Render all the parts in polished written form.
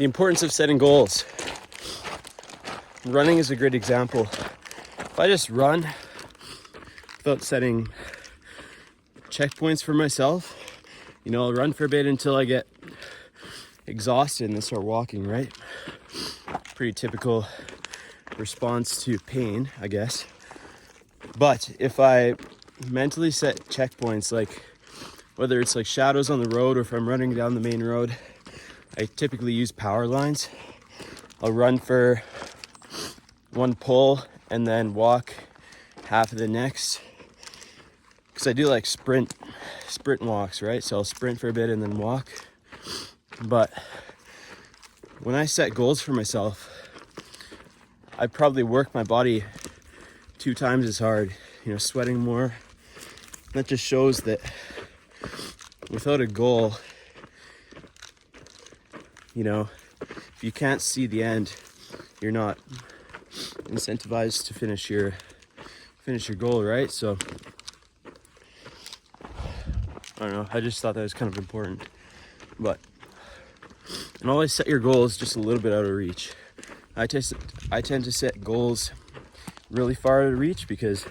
The importance of setting goals. Running is a great example. If I just run without setting checkpoints for myself, I'll run for a bit until I get exhausted and then start walking, right? Pretty typical response to pain, I guess. But if I mentally set checkpoints, like whether it's like shadows on the road or if I'm running down the main road, I typically use power lines. I'll run for one pull and then walk half of the next, because I do like sprint walks, right? So I'll sprint for a bit and then walk. But when I set goals for myself, I probably work my body 2 times as hard, sweating more. That just shows that without a goal, if you can't see the end, you're not incentivized to finish your goal, right? So I don't know, I just thought that was kind of important. But and always set your goals just a little bit out of reach. I tend to set goals really far out of reach because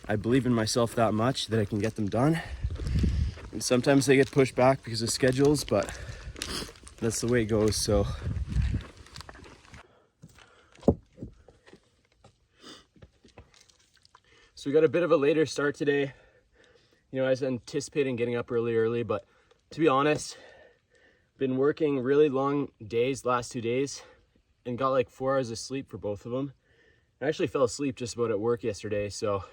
I believe in myself that much that I can get them done. And sometimes they get pushed back because of schedules, but that's the way it goes. So we got a bit of a later start today. I was anticipating getting up really early, but to be honest, been working really long days last 2 days and got like 4 hours of sleep for both of them. I actually fell asleep just about at work yesterday, so I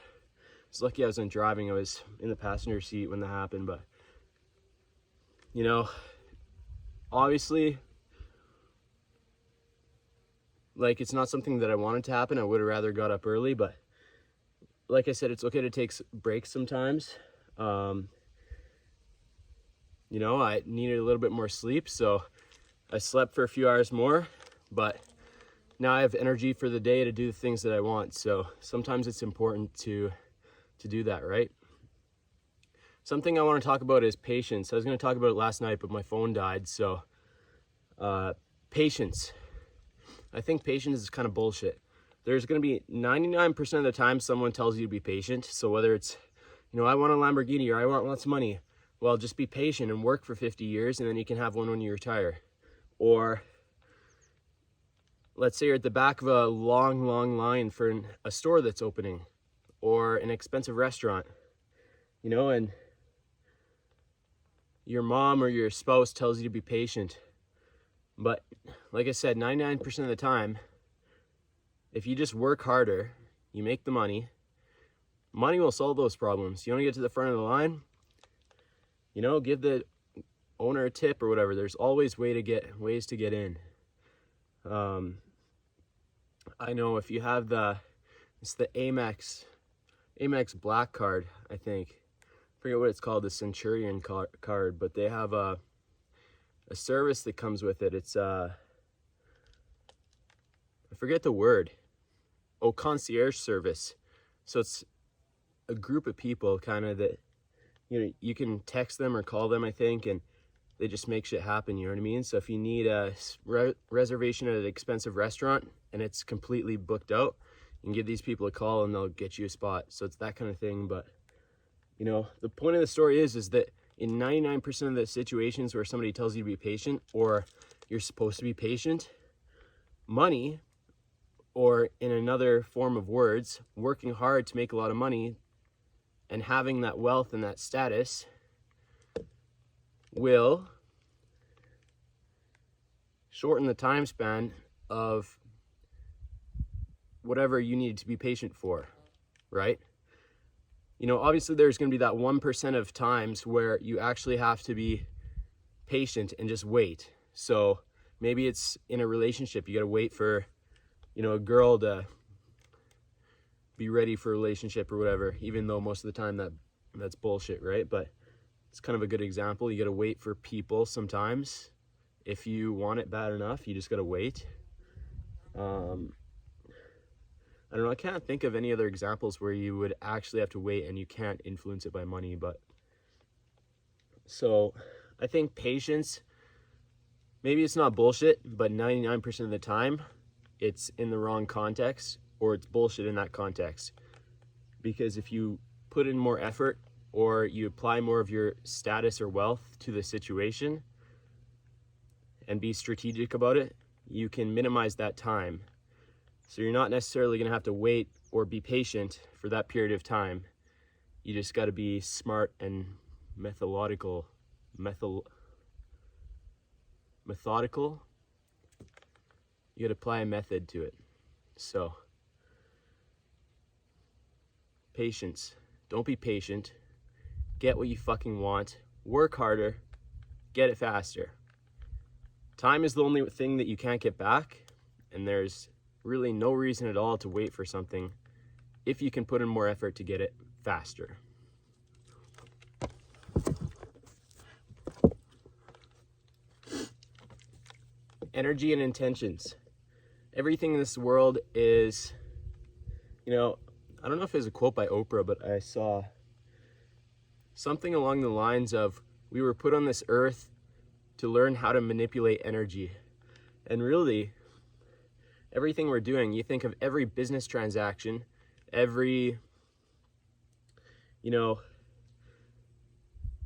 was lucky I wasn't driving. I was in the passenger seat when that happened. But obviously, like, it's not something that I wanted to happen. I would have rather got up early, but like I said, it's okay to take breaks sometimes. I needed a little bit more sleep, so I slept for a few hours more, but now I have energy for the day to do the things that I want. So sometimes it's important to do that, right? Something I want to talk about is patience. I was going to talk about it last night, but my phone died. So patience. I think patience is kind of bullshit. There's going to be 99% of the time someone tells you to be patient. So whether it's, I want a Lamborghini or I want lots of money, well, just be patient and work for 50 years and then you can have one when you retire. Or let's say you're at the back of a long line for a store that's opening or an expensive restaurant, and your mom or your spouse tells you to be patient. But like I said, 99% of the time, if you just work harder, you make the money will solve those problems. You want to get to the front of the line, give the owner a tip or whatever. There's always ways to get in. I know if you have it's the Amex Black card, I think. I forget what it's called, the Centurion card, but they have a service that comes with it. It's I forget the word. Concierge service. So it's a group of people kind of that, you can text them or call them, I think, and they just make shit happen, you know what I mean? So if you need a reservation at an expensive restaurant and it's completely booked out, you can give these people a call and they'll get you a spot. So it's that kind of thing. But, the point of the story is that in 99% of the situations where somebody tells you to be patient or you're supposed to be patient, money, or in another form of words, working hard to make a lot of money and having that wealth and that status will shorten the time span of whatever you need to be patient for, right? Obviously there's going to be that 1% of times where you actually have to be patient and just wait. So maybe it's in a relationship, you got to wait for, a girl to be ready for a relationship or whatever, even though most of the time that's bullshit, right? But it's kind of a good example. You got to wait for people sometimes. If you want it bad enough, you just got to wait. I don't know, I can't think of any other examples where you would actually have to wait and you can't influence it by money. But so I think patience maybe it's not bullshit, but 99% of the time it's in the wrong context, or it's bullshit in that context. Because if you put in more effort, or you apply more of your status or wealth to the situation and be strategic about it, you can minimize that time. So you're not necessarily going to have to wait or be patient for that period of time. You just got to be smart and methodical. You got to apply a method to it. So, patience. Don't be patient. Get what you fucking want. Work harder. Get it faster. Time is the only thing that you can't get back, and there's really no reason at all to wait for something if you can put in more effort to get it faster. Energy and intentions. Everything in this world is, I don't know if it was a quote by Oprah, but I saw something along the lines of, we were put on this earth to learn how to manipulate energy. And really, everything we're doing, you think of every business transaction, every,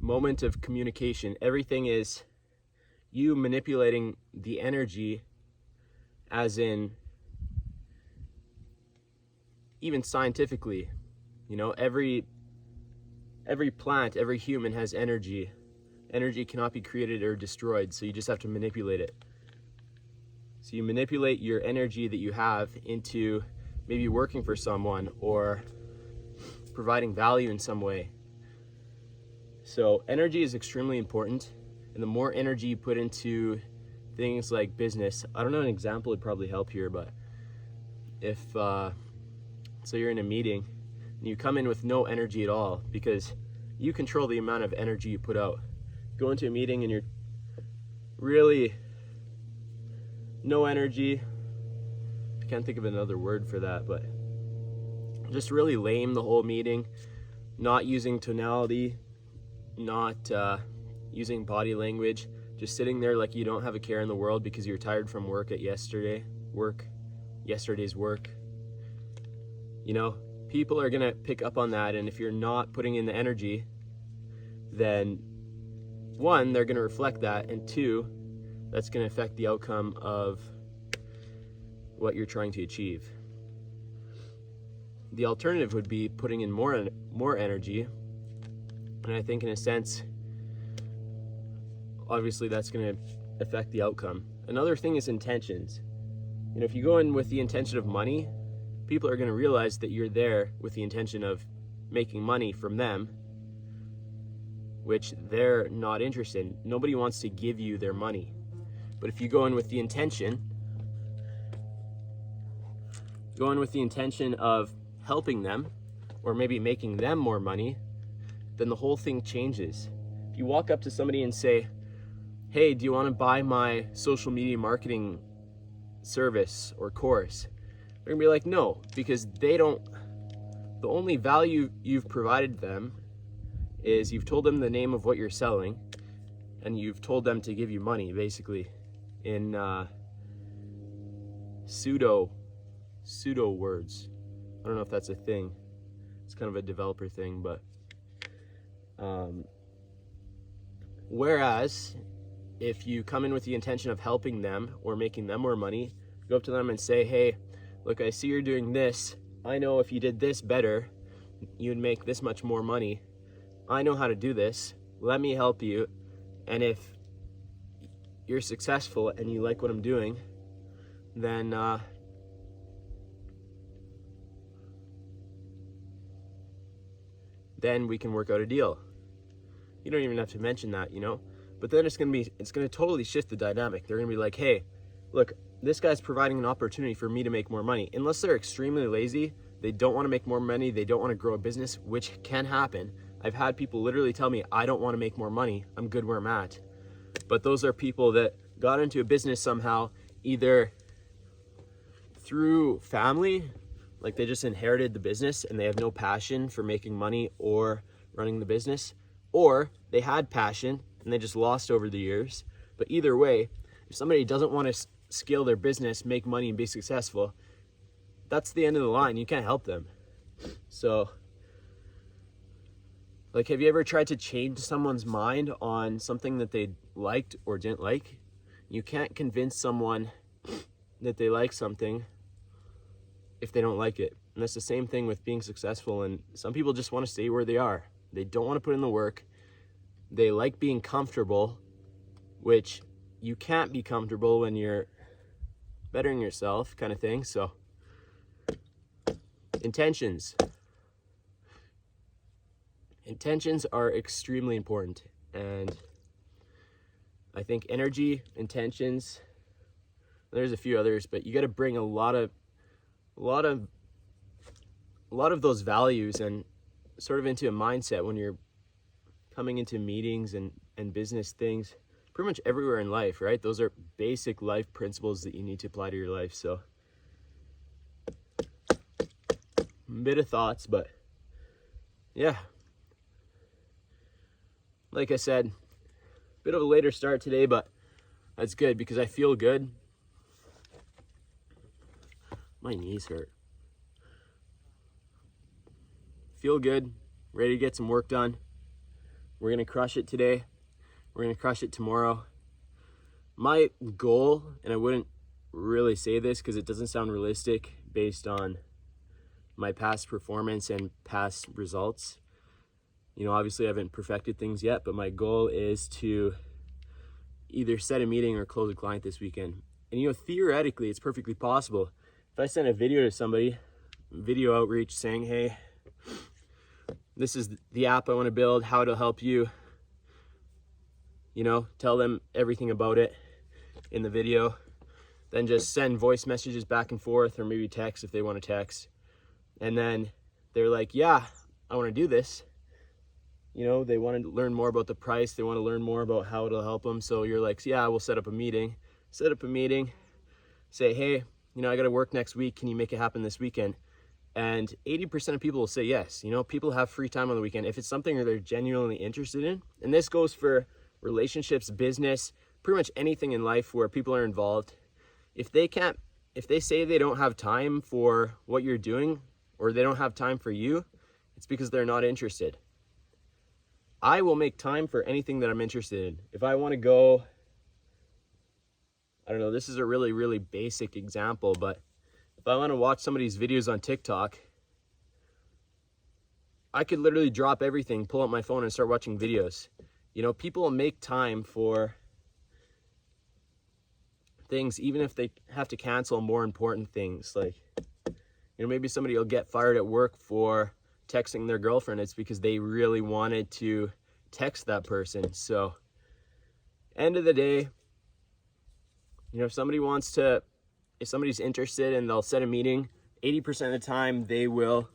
moment of communication, everything is you manipulating the energy, as in, even scientifically, every plant, every human has energy. Energy cannot be created or destroyed, so you just have to manipulate it. So you manipulate your energy that you have into maybe working for someone or providing value in some way. So energy is extremely important, and the more energy you put into things like business, I don't know, an example would probably help here, but if, so you're in a meeting and you come in with no energy at all, because you control the amount of energy you put out. Go into a meeting and you're really no energy. I can't think of another word for that, but just really lame the whole meeting, not using tonality, not using body language, just sitting there like you don't have a care in the world because you're tired from yesterday's work. People are gonna pick up on that, and if you're not putting in the energy, then one, they're gonna reflect that, and two, that's gonna affect the outcome of what you're trying to achieve. The alternative would be putting in more energy, and I think in a sense, obviously that's gonna affect the outcome. Another thing is intentions. If you go in with the intention of money, people are going to realize that you're there with the intention of making money from them, which they're not interested in. Nobody wants to give you their money. But if you go in with the intention of helping them, or maybe making them more money, then the whole thing changes. If you walk up to somebody and say, hey, do you want to buy my social media marketing service or course? They're gonna be like, no, because the only value you've provided them is you've told them the name of what you're selling, and you've told them to give you money, basically, in pseudo words. I don't know if that's a thing. It's kind of a developer thing, but whereas if you come in with the intention of helping them or making them more money, go up to them and say, hey, look, I see you're doing this. I know if you did this better, you'd make this much more money. I know how to do this. Let me help you. And if you're successful and you like what I'm doing, then we can work out a deal. You don't even have to mention that, But then it's gonna totally shift the dynamic. They're gonna be like, hey, look, this guy's providing an opportunity for me to make more money. Unless they're extremely lazy, they don't want to make more money, they don't want to grow a business, which can happen. I've had people literally tell me, I don't want to make more money, I'm good where I'm at. But those are people that got into a business somehow, either through family, like they just inherited the business and they have no passion for making money or running the business, or they had passion and they just lost over the years. But either way, If somebody doesn't want to scale their business, make money, and be successful, that's the end of the line. You can't help them. So, like, have you ever tried to change someone's mind on something that they liked or didn't like? You can't convince someone that they like something if they don't like it. And that's the same thing with being successful. And some people just want to stay where they are. They don't want to put in the work. They like being comfortable, which you can't be comfortable when you're bettering yourself, kind of thing. So, intentions. Intentions are extremely important. And I think energy, intentions, there's a few others, but you got to bring a lot of those values and sort of into a mindset when you're coming into meetings and business things, pretty much everywhere in life, right? Those are basic life principles that you need to apply to your life. So, a bit of thoughts, but yeah. Like I said, bit of a later start today, but that's good because I feel good. My knees hurt. Feel good, ready to get some work done. We're gonna crush it today. We're gonna crush it tomorrow. My goal, and I wouldn't really say this because it doesn't sound realistic based on my past performance and past results. You know, obviously I haven't perfected things yet, but my goal is to either set a meeting or close a client this weekend. And you know, theoretically, it's perfectly possible. If I send a video to somebody, video outreach saying, hey, this is the app I want to build, how it'll help you, you know, tell them everything about it in the video, then just send voice messages back and forth, or maybe text if they want to text. And then they're like, yeah, I want to do this. You know, they want to learn more about the price. They want to learn more about how it'll help them. So you're like, yeah, we'll set up a meeting. Set up a meeting. Say, hey, you know, I got to work next week. Can you make it happen this weekend? And 80% of people will say yes. You know, people have free time on the weekend if it's something that they're genuinely interested in. And this goes for relationships, business, pretty much anything in life where people are involved. If they say they don't have time for what you're doing, or they don't have time for you, it's because they're not interested. I will make time for anything that I'm interested in. If I want to go, I don't know, this is a really, really basic example, but if I want to watch somebody's videos on TikTok, I could literally drop everything, pull out my phone and start watching videos. You know, people will make time for things even if they have to cancel more important things. Like, you know, maybe somebody will get fired at work for texting their girlfriend. It's because they really wanted to text that person. So, end of the day, you know, if somebody's interested and they'll set a meeting, 80% of the time they will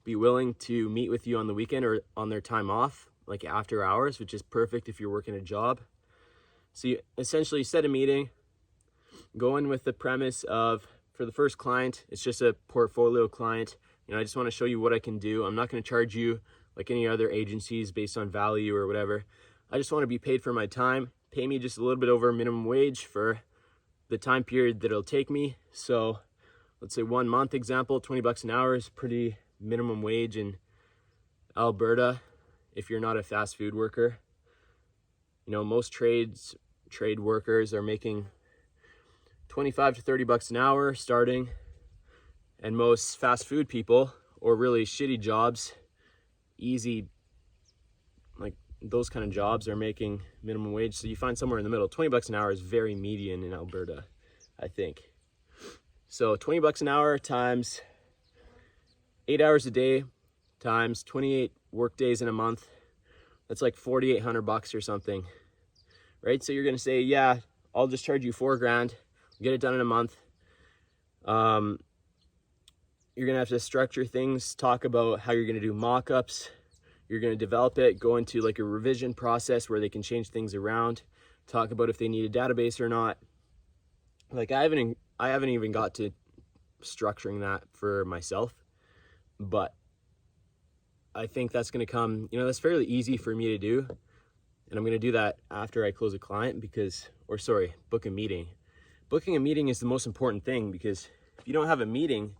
be willing to meet with you on the weekend or on their time off, like after hours, which is perfect if you're working a job. So you essentially set a meeting, go in with the premise of, for the first client, it's just a portfolio client. You know, I just want to show you what I can do. I'm not going to charge you like any other agencies based on value or whatever. I just want to be paid for my time. Pay me just a little bit over minimum wage for the time period that it'll take me. So let's say 1 month example, 20 bucks an hour is pretty minimum wage in Alberta if you're not a fast food worker. You know, most trade workers are making 25 to 30 bucks an hour starting, and most fast food people, or really shitty jobs, easy, like those kind of jobs, are making minimum wage. So you find somewhere in the middle. 20 bucks an hour is very median in Alberta, I think. So 20 bucks an hour times 8 hours a day times 28 work days in a month, that's like 4,800 bucks or something, right? So you're gonna say, yeah, I'll just charge you $4,000, get it done in a month. You're gonna have to structure things, talk about how you're gonna do mock-ups, you're gonna develop it, go into like a revision process where they can change things around, talk about if they need a database or not. Like I haven't even got to structuring that for myself, but I think that's gonna come, you know, that's fairly easy for me to do. And I'm going to do that after I close a client book a meeting. Booking a meeting is the most important thing, because if you don't have a meeting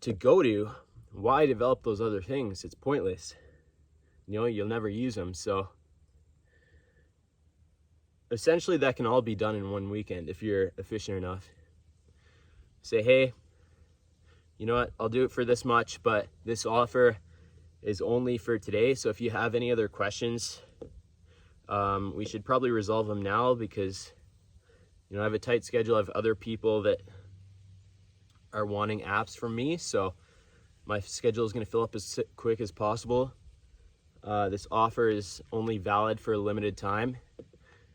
to go to, why develop those other things? It's pointless. You'll never use them. So essentially that can all be done in one weekend if you're efficient enough. Say, hey, you know what, I'll do it for this much, but this offer is only for today. So if you have any other questions, we should probably resolve them now, because I have a tight schedule. I have other people that are wanting apps from me, so my schedule is going to fill up as quick as possible. This offer is only valid for a limited time.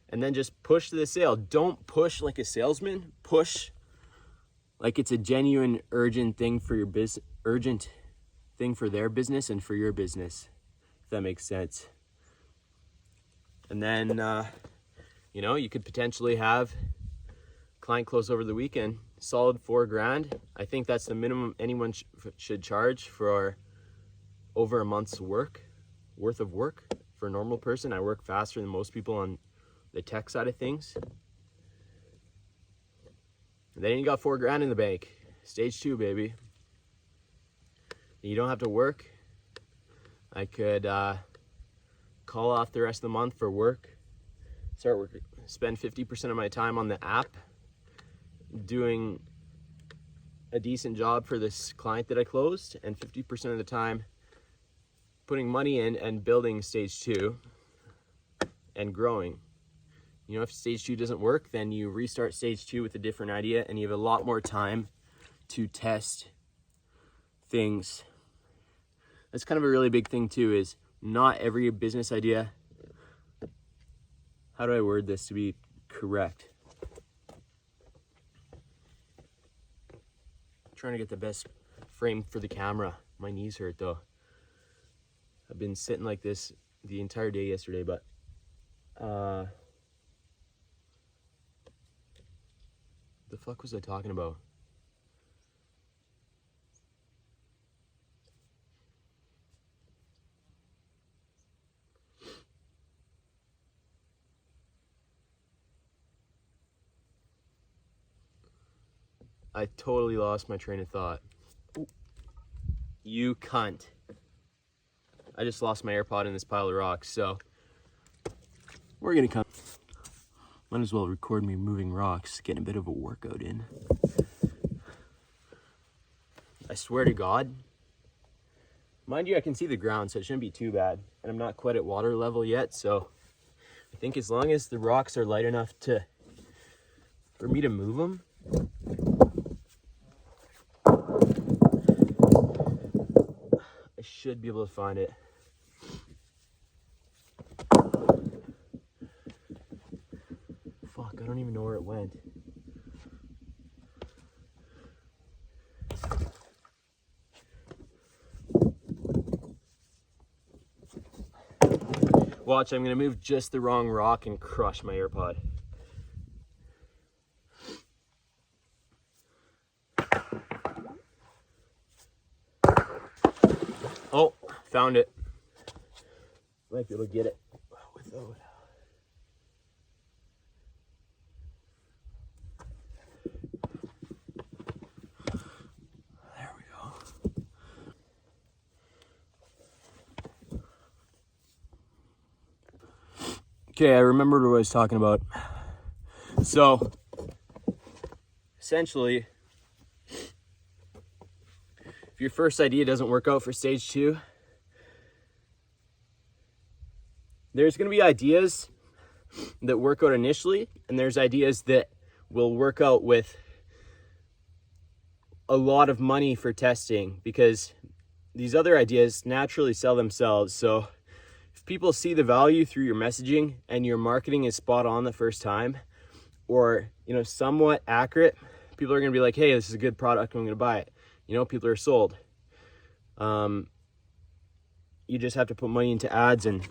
And then just push to the sale. Don't push like a salesman. Push like it's a genuine, urgent thing for your business, urgent thing for their business and for your business, if that makes sense. And then, you could potentially have client close over the weekend, solid $4,000. I think that's the minimum anyone should charge for over a month's worth of work. For a normal person, I work faster than most people on the tech side of things. And then you got $4,000 in the bank. Stage 2, baby. You don't have to work. I could call off the rest of the month for work. Start working. Spend 50% of my time on the app, doing a decent job for this client that I closed, and 50% of the time putting money in and building stage 2 and growing. If stage 2 doesn't work, then you restart stage 2 with a different idea, and you have a lot more time to test things. That's kind of a really big thing too, is not every business idea, how do I word this to be correct? I'm trying to get the best frame for the camera. My knees hurt though. I've been sitting like this the entire day yesterday, but the fuck was I talking about? I totally lost my train of thought. You cunt. I just lost my AirPod in this pile of rocks, so we're gonna come. Might as well record me moving rocks, getting a bit of a workout in. I swear to God. Mind you, I can see the ground, so it shouldn't be too bad. And I'm not quite at water level yet, so I think as long as the rocks are light enough for me to move them, I should be able to find it. Fuck, I don't even know where it went. Watch, I'm gonna move just the wrong rock and crush my AirPod. Oh, found it. Might be able to get it without. There we go. Okay, I remembered what I was talking about. So, essentially, if your first idea doesn't work out for stage 2, there's going to be ideas that work out initially, and there's ideas that will work out with a lot of money for testing, because these other ideas naturally sell themselves. So if people see the value through your messaging and your marketing is spot on the first time, or somewhat accurate, people are going to be like, hey, this is a good product, I'm going to buy it. People are sold. You just have to put money into ads and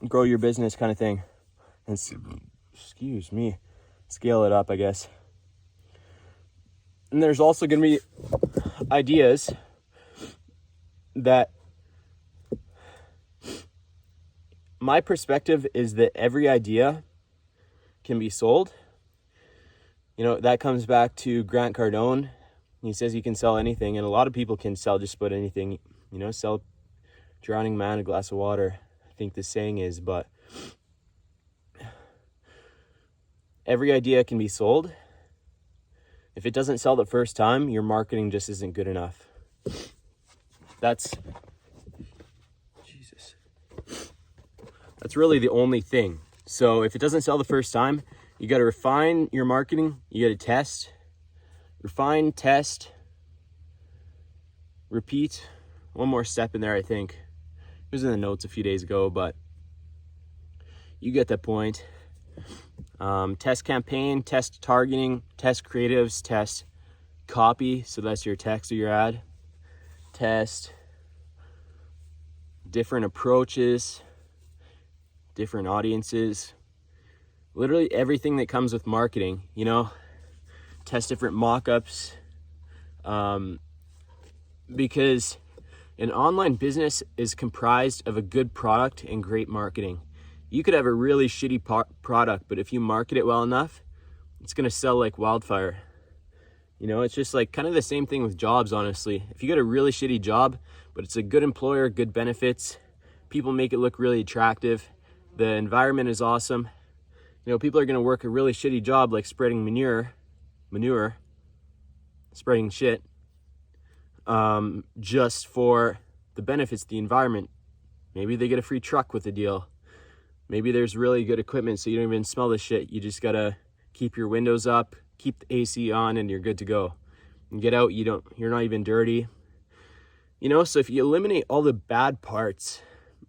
grow your business, kind of thing. And excuse me, scale it up, I guess. And there's also going to be ideas that my perspective is that every idea can be sold. You know, that comes back to Grant Cardone. He says you can sell anything, and a lot of people can sell just about anything. You know, sell drowning man a glass of water, I think the saying is, but every idea can be sold. If it doesn't sell the first time, your marketing just isn't good enough. That's really the only thing. So if it doesn't sell the first time, you got to refine your marketing. You got to test, refine, test, repeat. One more step in there, I think. It was in the notes a few days ago, but you get that point. Test campaign, test targeting, test creatives, test copy. So that's your text or your ad. Test different approaches, different audiences, literally everything that comes with marketing, you know, test different mock-ups, because an online business is comprised of a good product and great marketing. You could have a really shitty product, but if you market it well enough, it's going to sell like wildfire. You know, it's just like kind of the same thing with jobs, honestly. If you get a really shitty job, but it's a good employer, good benefits, people make it look really attractive, the environment is awesome. You know, people are going to work a really shitty job like spreading manure, spreading shit, just for the benefits, the environment. Maybe they get a free truck with the deal. Maybe there's really good equipment so you don't even smell the shit. You just got to keep your windows up, keep the AC on, and you're good to go. And get out, you're not even dirty. You know, so if you eliminate all the bad parts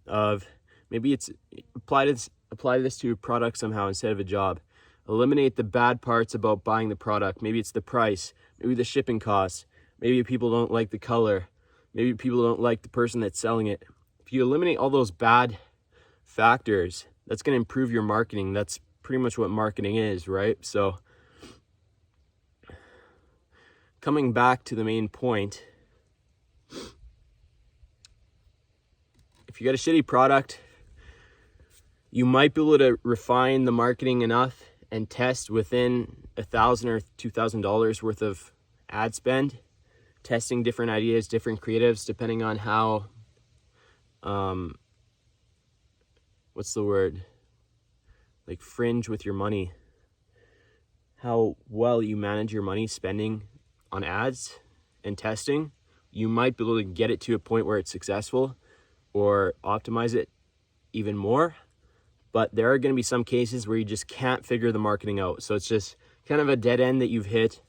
of, maybe it's apply this to a product somehow instead of a job. Eliminate the bad parts about buying the product. Maybe it's the price, maybe the shipping costs, maybe people don't like the color, maybe people don't like the person that's selling it. If you eliminate all those bad factors, that's going to improve your marketing. That's pretty much what marketing is, right? So coming back to the main point, if you got a shitty product, you might be able to refine the marketing enough and test within $1,000 or $2,000 worth of ad spend, testing different ideas, different creatives, depending on how, what's the word? Like fringe with your money, how well you manage your money spending on ads and testing. You might be able to get it to a point where it's successful or optimize it even more. But there are going to be some cases where you just can't figure the marketing out. So it's just kind of a dead end that you've hit.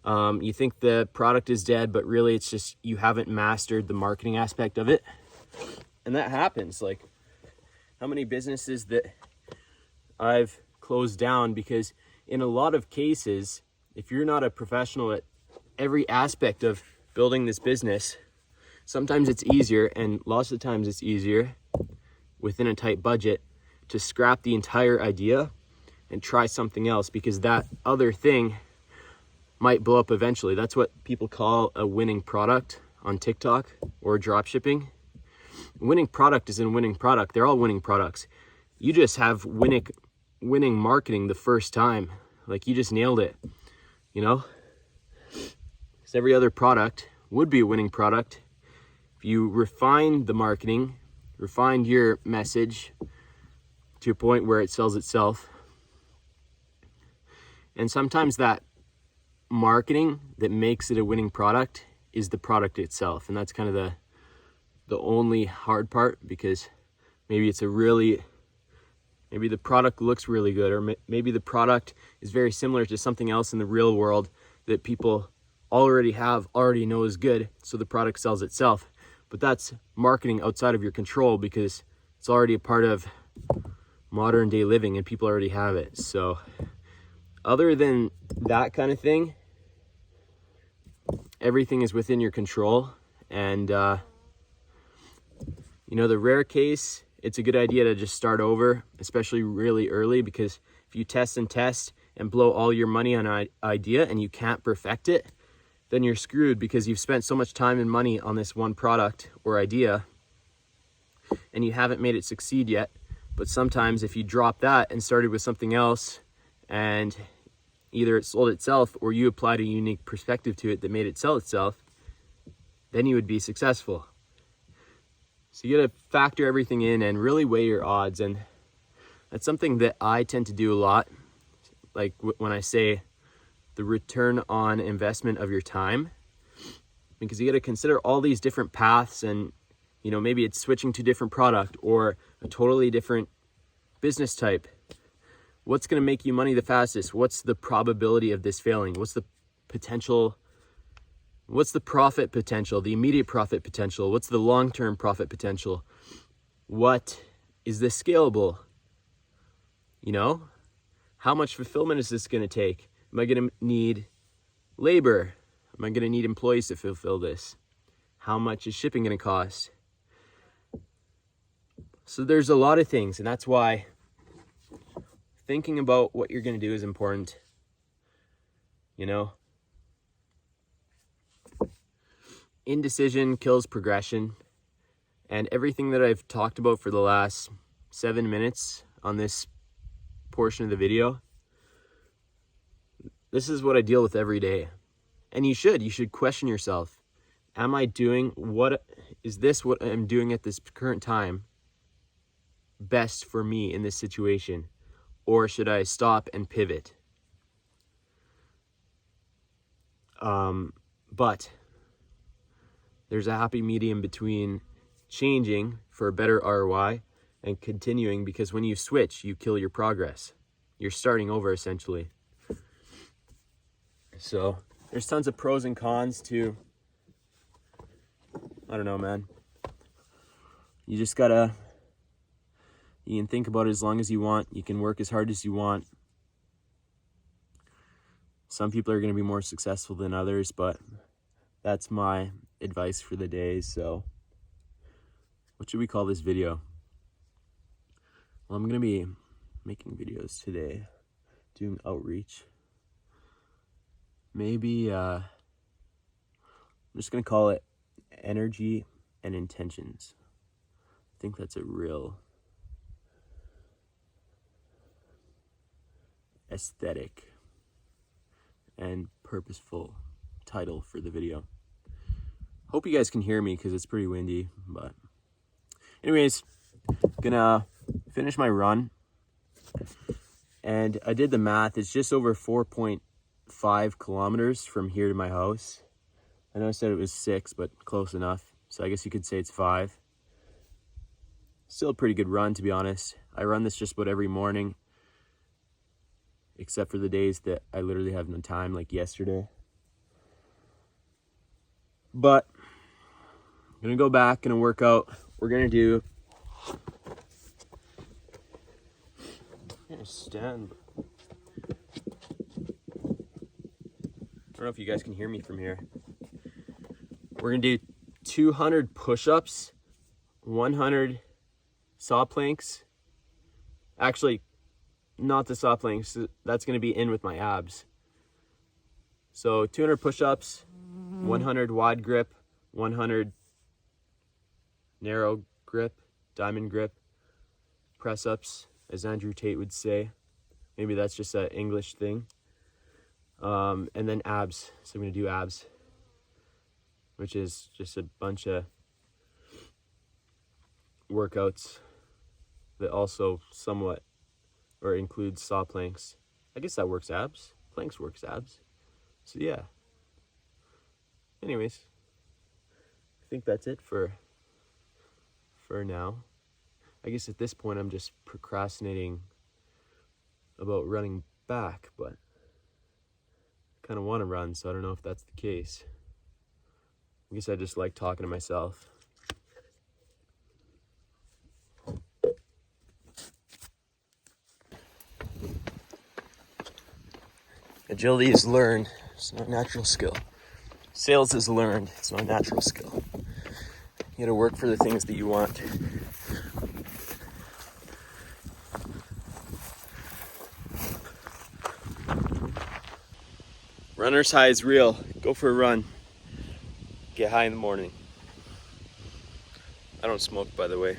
You think the product is dead, but really it's just you haven't mastered the marketing aspect of it. And that happens. Like, how many businesses that I've closed down because in a lot of cases, if you're not a professional at every aspect of building this business, sometimes it's easier, and lots of times it's easier within a tight budget to scrap the entire idea and try something else, because that other thing might blow up eventually. That's what people call a winning product on TikTok or drop shipping. Winning product is a winning product. They're all winning products. You just have winning marketing the first time. Like, you just nailed it, you know? Because every other product would be a winning product if you refine the marketing, refine your message to a point where it sells itself. And sometimes that marketing that makes it a winning product is the product itself. And that's kind of the only hard part, because maybe the product looks really good, or maybe the product is very similar to something else in the real world that people already know is good, so the product sells itself. But that's marketing outside of your control, because it's already a part of modern day living and people already have it. So other than that kind of thing, everything is within your control. And the rare case, it's a good idea to just start over, especially really early, because if you test and blow all your money on an idea and you can't perfect it, then you're screwed, because you've spent so much time and money on this one product or idea and you haven't made it succeed yet. But sometimes if you drop that and started with something else, and either it sold itself or you applied a unique perspective to it that made it sell itself, then you would be successful. So you gotta factor everything in and really weigh your odds. And that's something that I tend to do a lot. Like when I say the return on investment of your time, because you gotta consider all these different paths, and you know, maybe it's switching to a different product or a totally different business type. What's gonna make you money the fastest? What's the probability of this failing? What's the potential? What's the profit potential, the immediate profit potential? What's the long-term profit potential? What is this scalable? You know, how much fulfillment is this going to take? Am I going to need labor? Am I going to need employees to fulfill this? How much is shipping going to cost? So there's a lot of things, and that's why thinking about what you're going to do is important. You know, indecision kills progression, and everything that I've talked about for the last 7 minutes on this portion of the video, this is what I deal with every day. And you should question yourself. Am I doing what I'm doing at this current time best for me in this situation? Or should I stop and pivot? But there's a happy medium between changing for a better ROI and continuing, because when you switch, you kill your progress. You're starting over essentially. So there's tons of pros and cons to, I don't know, man. You just gotta, you can think about it as long as you want. You can work as hard as you want. Some people are gonna be more successful than others, but that's my advice for the day. So what should we call this video? Well, I'm gonna be making videos today, doing outreach. Maybe I'm just gonna call it energy and intentions. I think that's a real aesthetic and purposeful title for the video. Hope you guys can hear me because it's pretty windy, but anyways, gonna finish my run. And I did the math. It's just over 4.5 kilometers from here to my house. I know I said it was 6, but close enough. So I guess you could say it's 5. Still a pretty good run, to be honest. I run this just about every morning, except for the days that I literally have no time, like yesterday. But I'm gonna go back, gonna work out. We're gonna do, I'm gonna stand. I don't know if you guys can hear me from here. We're gonna do 200 push-ups, 100 saw planks. Actually, not the saw planks. That's gonna be in with my abs. So 200 push-ups, 100 wide grip, 100 narrow grip, diamond grip, press-ups, as Andrew Tate would say. Maybe that's just an English thing. And then abs. So I'm gonna do abs, which is just a bunch of workouts that also somewhat, or includes saw planks. I guess that works abs. Planks works abs. So yeah. Anyways, I think that's it for now. I guess at this point I'm just procrastinating about running back, but I kind of want to run, so I don't know if that's the case. I guess I just like talking to myself. Agility is learned, it's not a natural skill. Sales is learned, it's not a natural skill. You gotta work for the things that you want. Runner's high is real. Go for a run. Get high in the morning. I don't smoke, by the way.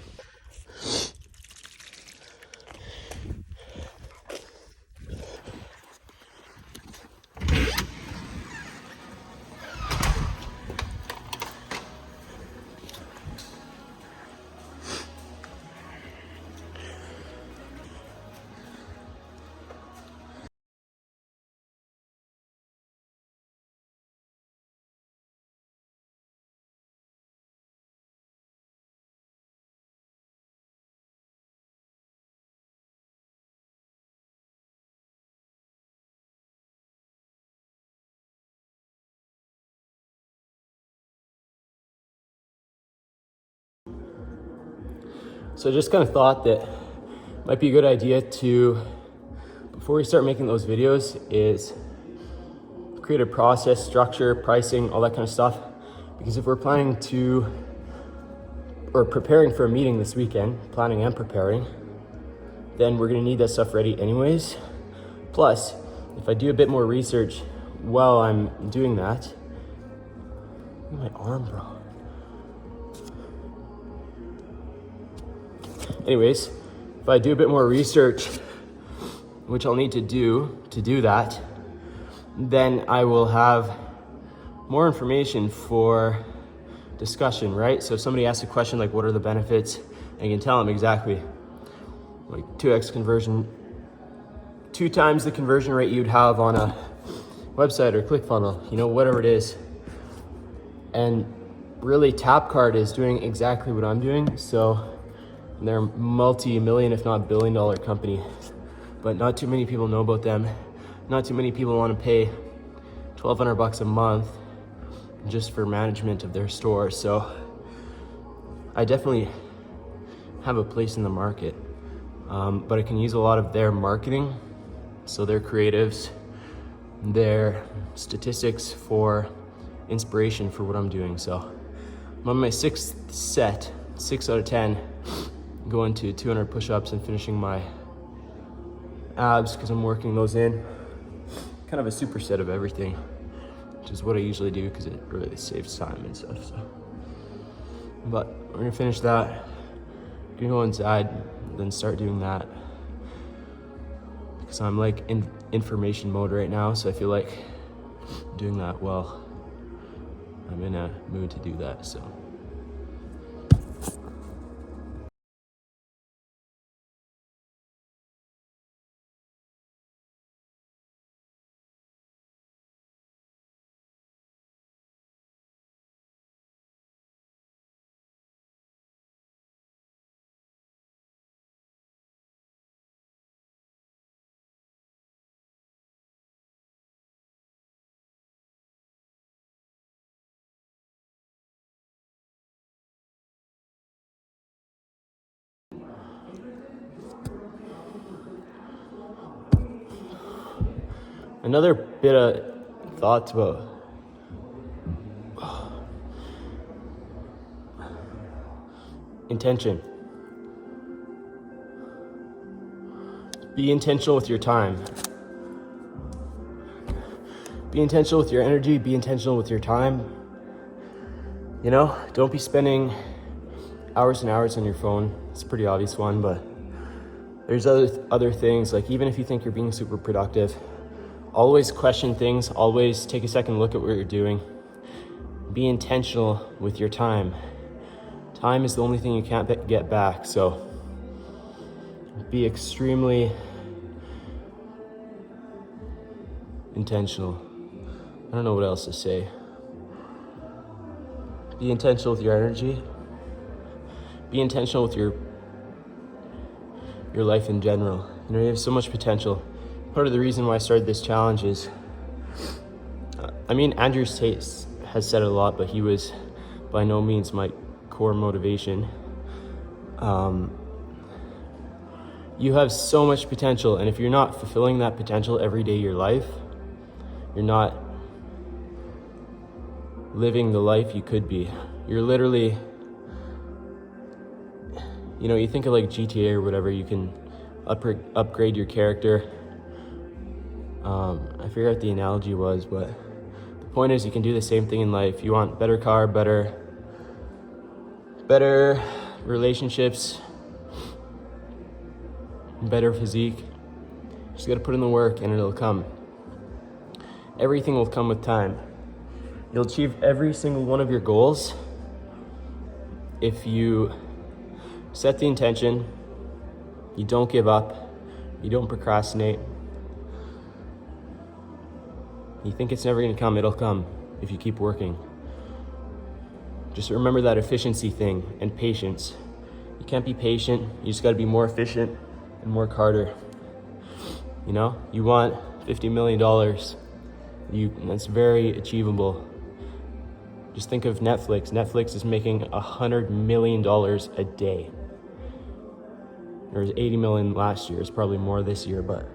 So I just kind of thought that might be a good idea to, before we start making those videos, is create a process, structure, pricing, all that kind of stuff. Because if we're planning to, or preparing for a meeting this weekend, planning and preparing, then we're gonna need that stuff ready anyways. Plus, if I do a bit more research while I'm doing that, look at my arm, bro. Anyways, if I do a bit more research, which I'll need to do that, then I will have more information for discussion, right? So if somebody asks a question like, what are the benefits? I can tell them exactly, like 2x conversion, 2 times the conversion rate you'd have on a website or ClickFunnels, you know, whatever it is. And really Tapcard is doing exactly what I'm doing. So they're a multi-million, if not billion-dollar company, but not too many people know about them. Not too many people want to pay $1,200 a month just for management of their store. So I definitely have a place in the market, but I can use a lot of their marketing, so their creatives, their statistics for inspiration for what I'm doing. So I'm on my 6th set, 6 out of 10, going to 200 push-ups and finishing my abs because I'm working those in. Kind of a superset of everything, which is what I usually do because it really saves time and stuff. So, but we're gonna finish that, gonna go inside, then start doing that because I'm like in information mode right now. So I feel like doing that well. I'm in a mood to do that. So. Another bit of thoughts about intention. Be intentional with your time. Be intentional with your energy. Be intentional with your time. You know, don't be spending hours and hours on your phone. It's a pretty obvious one, but there's other things. Like, even if you think you're being super productive, always question things. Always take a second look at what you're doing. Be intentional with your time. Time is the only thing you can't get back. So be extremely intentional. I don't know what else to say. Be intentional with your energy. Be intentional with your life in general. You know, you have so much potential. Part of the reason why I started this challenge is, Andrew Tate has said it a lot, but he was by no means my core motivation. You have so much potential, and if you're not fulfilling that potential every day of your life, you're not living the life you could be. You're literally, you know, you think of like GTA or whatever, you can upgrade your character. I forget what the analogy was, but the point is you can do the same thing in life. You want better car, better relationships, better physique. Just gotta put in the work and it'll come. Everything will come with time. You'll achieve every single one of your goals if you set the intention, you don't give up, you don't procrastinate. You think it's never gonna come, it'll come if you keep working. Just remember that efficiency thing and patience. You can't be patient, you just gotta be more efficient and work harder. You know, you want $50 million, that's very achievable. Just think of Netflix. Netflix is making $100 million a day. There was 80 million last year. It's probably more this year, but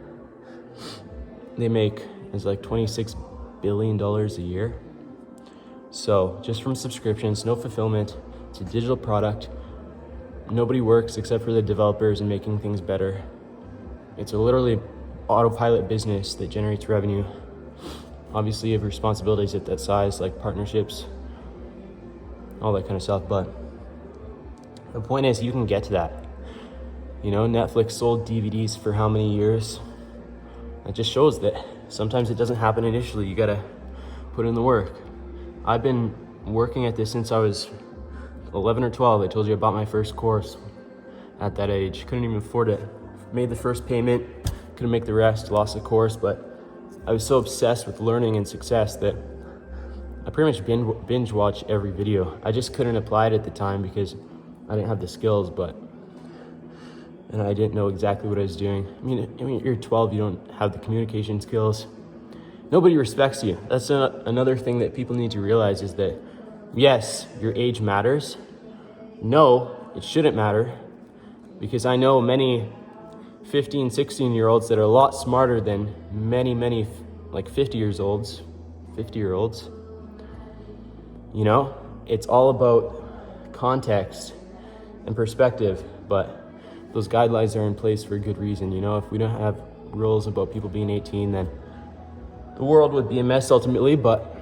they make, it's like $26 billion a year. So just from subscriptions, no fulfillment, it's a digital product. Nobody works except for the developers and making things better. It's a literally autopilot business that generates revenue. Obviously, you have responsibilities at that size, like partnerships, all that kind of stuff. But the point is, you can get to that. You know, Netflix sold DVDs for how many years? It just shows that sometimes it doesn't happen initially. You gotta put in the work. I've been working at this since I was 11 or 12. I told you I bought my first course at that age. Couldn't even afford it. Made the first payment, couldn't make the rest, lost the course, but I was so obsessed with learning and success that I pretty much binge watch every video. I just couldn't apply it at the time because I didn't have the skills, and I didn't know exactly what I was doing. I mean, you're 12, you don't have the communication skills. Nobody respects you. That's another thing that people need to realize is that, yes, your age matters. No, it shouldn't matter, because I know many 15, 16-year-olds that are a lot smarter than many, like 50-year-olds. You know, it's all about context and perspective, but those guidelines are in place for a good reason. You know, if we don't have rules about people being 18, then the world would be a mess ultimately. But,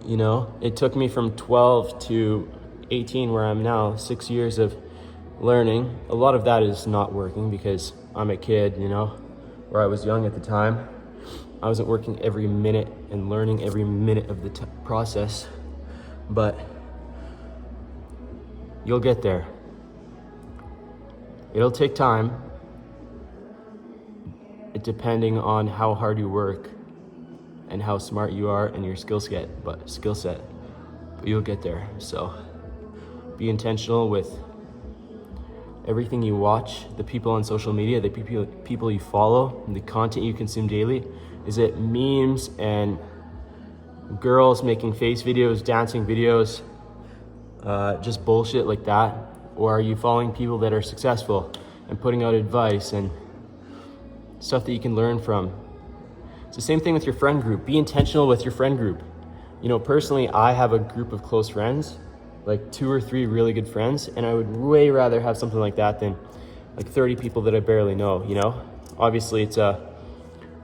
you know, it took me from 12 to 18 where I'm now, 6 years of learning. A lot of that is not working because I'm a kid, you know, where I was young at the time. I wasn't working every minute and learning every minute of the process, but you'll get there. It'll take time, depending on how hard you work and how smart you are and your skill set, but you'll get there. So be intentional with everything you watch, the people on social media, the people you follow, the content you consume daily. Is it memes and girls making face videos, dancing videos, just bullshit like that? Or are you following people that are successful and putting out advice and stuff that you can learn from? It's the same thing with your friend group. Be intentional with your friend group. You know, personally, I have a group of close friends, like 2 or 3 really good friends, and I would way rather have something like that than like 30 people that I barely know, you know? Obviously, it's a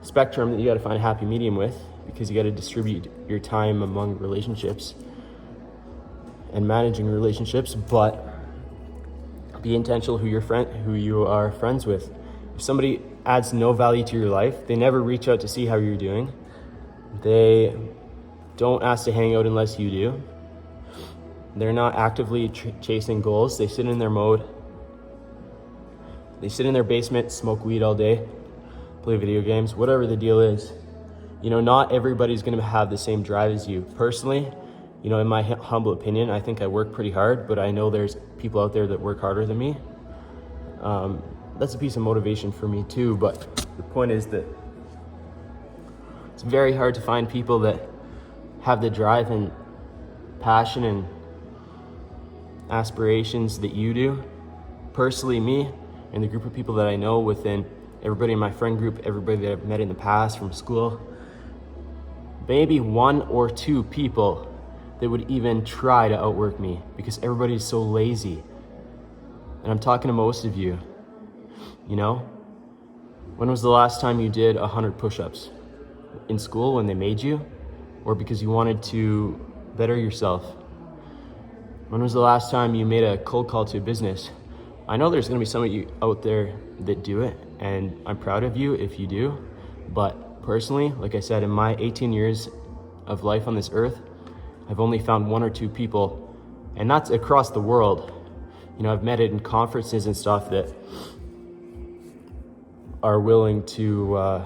spectrum that you gotta find a happy medium with, because you gotta distribute your time among relationships and managing relationships, but be intentional who you are friends with. If somebody adds no value to your life, they never reach out to see how you're doing, they don't ask to hang out unless you do, they're not actively chasing goals, they sit in their mode, they sit in their basement, smoke weed all day, play video games, whatever the deal is. You know, not everybody's gonna have the same drive as you. Personally, you know, in my humble opinion, I think I work pretty hard, but I know there's people out there that work harder than me. That's a piece of motivation for me too, but the point is that it's very hard to find people that have the drive and passion and aspirations that you do. Personally, me and the group of people that I know within everybody in my friend group, everybody that I've met in the past from school, maybe 1 or 2 people that would even try to outwork me, because everybody's so lazy. And I'm talking to most of you, you know? When was the last time you did 100 push-ups? In school when they made you? Or because you wanted to better yourself? When was the last time you made a cold call to a business? I know there's gonna be some of you out there that do it, and I'm proud of you if you do, but personally, like I said, in my 18 years of life on this earth, I've only found 1 or 2 people, and that's across the world. You know, I've met it in conferences and stuff that are willing to,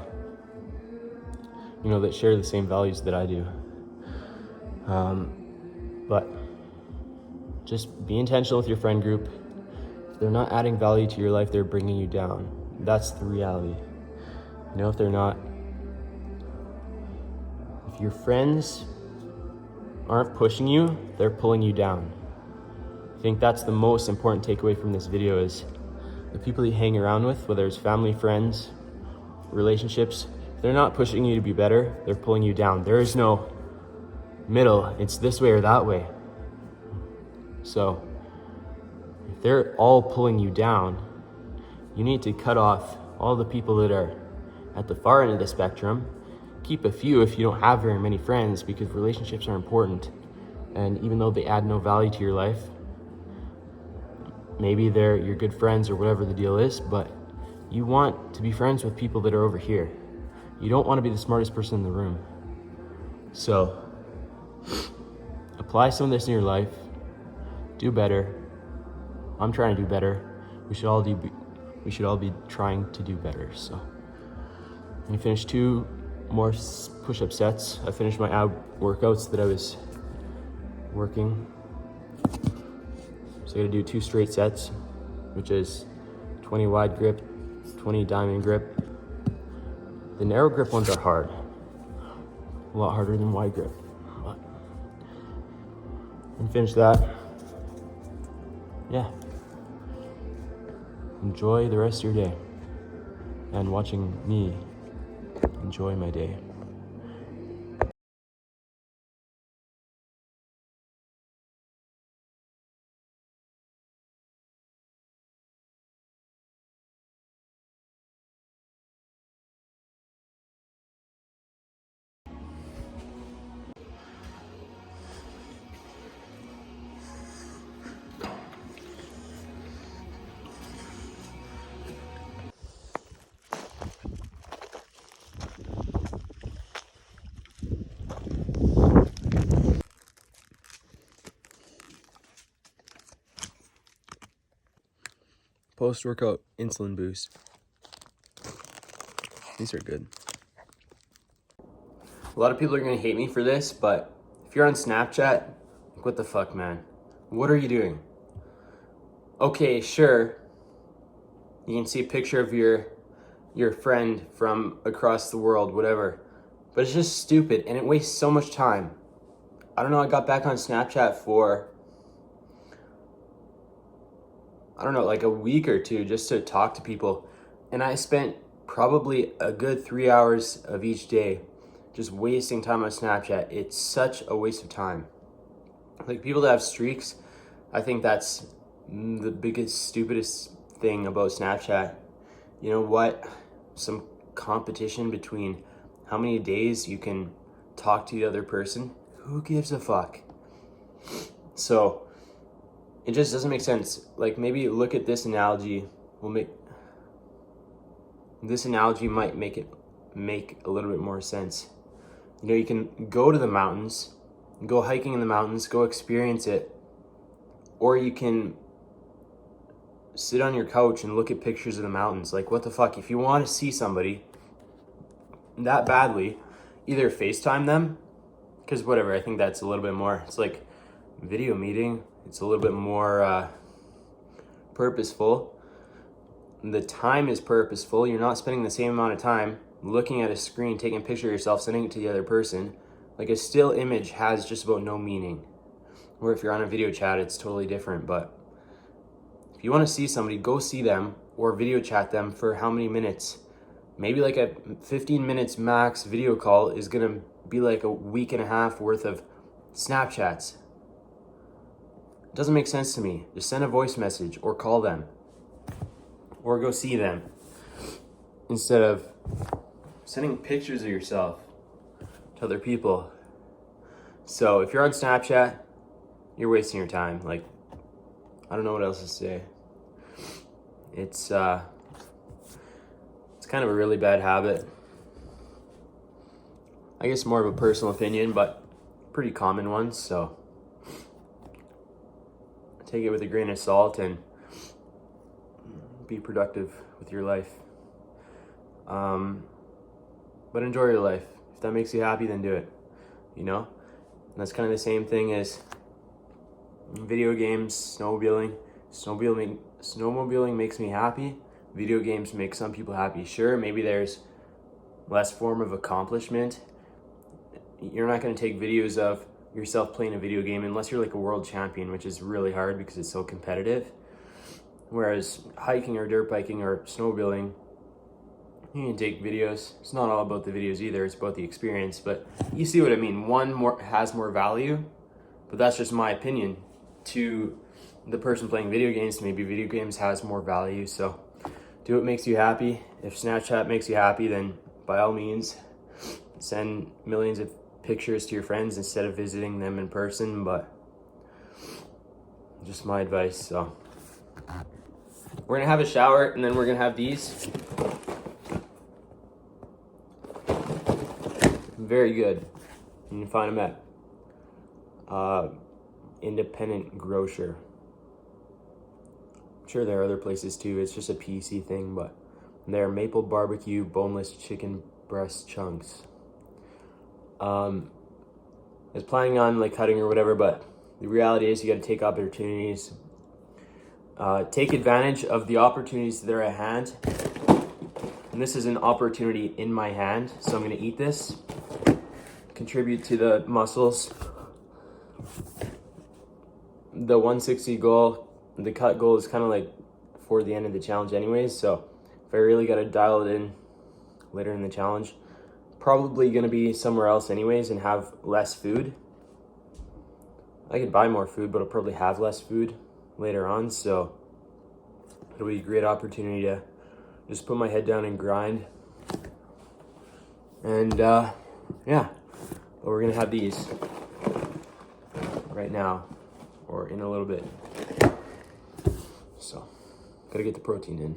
you know, that share the same values that I do. But just be intentional with your friend group. If they're not adding value to your life, they're bringing you down. That's the reality. You know, if they're not, if your friends aren't pushing you, they're pulling you down. I think that's the most important takeaway from this video is the people you hang around with, whether it's family, friends, relationships, they're not pushing you to be better, they're pulling you down. There is no middle, it's this way or that way. So if they're all pulling you down, you need to cut off all the people that are at the far end of the spectrum. Keep a few if you don't have very many friends, because relationships are important. And even though they add no value to your life, maybe they're your good friends or whatever the deal is, but you want to be friends with people that are over here. You don't want to be the smartest person in the room. So apply some of this in your life. Do better. I'm trying to do better. We should all be trying to do better. So I finished 2 more push-up sets. I finished my ab workouts that I was working. So I gotta do 2 straight sets, which is 20 wide grip, 20 diamond grip. The narrow grip ones are hard. A lot harder than wide grip. But and finish that. Yeah. Enjoy the rest of your day and watching me enjoy my day. Post-workout insulin boost. These are good. A lot of people are gonna hate me for this, but if you're on Snapchat, like, what the fuck, man? What are you doing? Okay, sure, you can see a picture of your friend from across the world, whatever, but it's just stupid and it wastes so much time. I don't know, I got back on Snapchat for, I don't know, like a week or 2 just to talk to people. And I spent probably a good 3 hours of each day just wasting time on Snapchat. It's such a waste of time. Like, people that have streaks, I think that's the biggest, stupidest thing about Snapchat. You know what? Some competition between how many days you can talk to the other person. Who gives a fuck? So it just doesn't make sense. Like, maybe look at this analogy. This analogy might make a little bit more sense. You know, you can go to the mountains, go hiking in the mountains, go experience it, or you can sit on your couch and look at pictures of the mountains. Like, what the fuck? If you want to see somebody that badly, either FaceTime them, because whatever, I think that's a little bit more, it's like video meeting. It's a little bit more purposeful. The time is purposeful. You're not spending the same amount of time looking at a screen, taking a picture of yourself, sending it to the other person. Like, a still image has just about no meaning. Or if you're on a video chat, it's totally different. But if you want to see somebody, go see them or video chat them for how many minutes? Maybe like a 15 minutes max video call is gonna be like a week and a half worth of Snapchats. It doesn't make sense to me. Just send a voice message or call them or go see them instead of sending pictures of yourself to other people. So if you're on Snapchat, you're wasting your time. Like, I don't know what else to say. It's kind of a really bad habit. I guess more of a personal opinion, but pretty common one, so take it with a grain of salt and be productive with your life. But enjoy your life. If that makes you happy, then do it, you know? And that's kind of the same thing as video games, snowmobiling. Snowmobiling makes me happy. Video games make some people happy. Sure, maybe there's less form of accomplishment. You're not going to take videos of yourself playing a video game unless you're like a world champion, which is really hard because it's so competitive. Whereas hiking or dirt biking or snowmobiling, you can take videos. It's not all about the videos either, it's about the experience, but you see what I mean. One has more value, but that's just my opinion. To the person playing video games, maybe video games has more value. So do what makes you happy. If Snapchat makes you happy, then by all means, send millions of pictures to your friends instead of visiting them in person, but just my advice. So we're gonna have a shower and then we're gonna have these. Very good. You can find them at Independent Grocer. I'm sure there are other places too. It's just a PC thing, but they're maple barbecue boneless chicken breast chunks. I was planning on like cutting or whatever, but the reality is you got to take opportunities. Take advantage of the opportunities that are at hand. And this is an opportunity in my hand, so I'm going to eat this. Contribute to the muscles. The 160 goal, the cut goal is kind of like for the end of the challenge anyways, so if I really got to dial it in later in the challenge, probably going to be somewhere else anyways and have less food. I could buy more food, but I'll probably have less food later on, so it'll be a great opportunity to just put my head down and grind. And yeah, but we're gonna have these right now or in a little bit, so gotta get the protein in.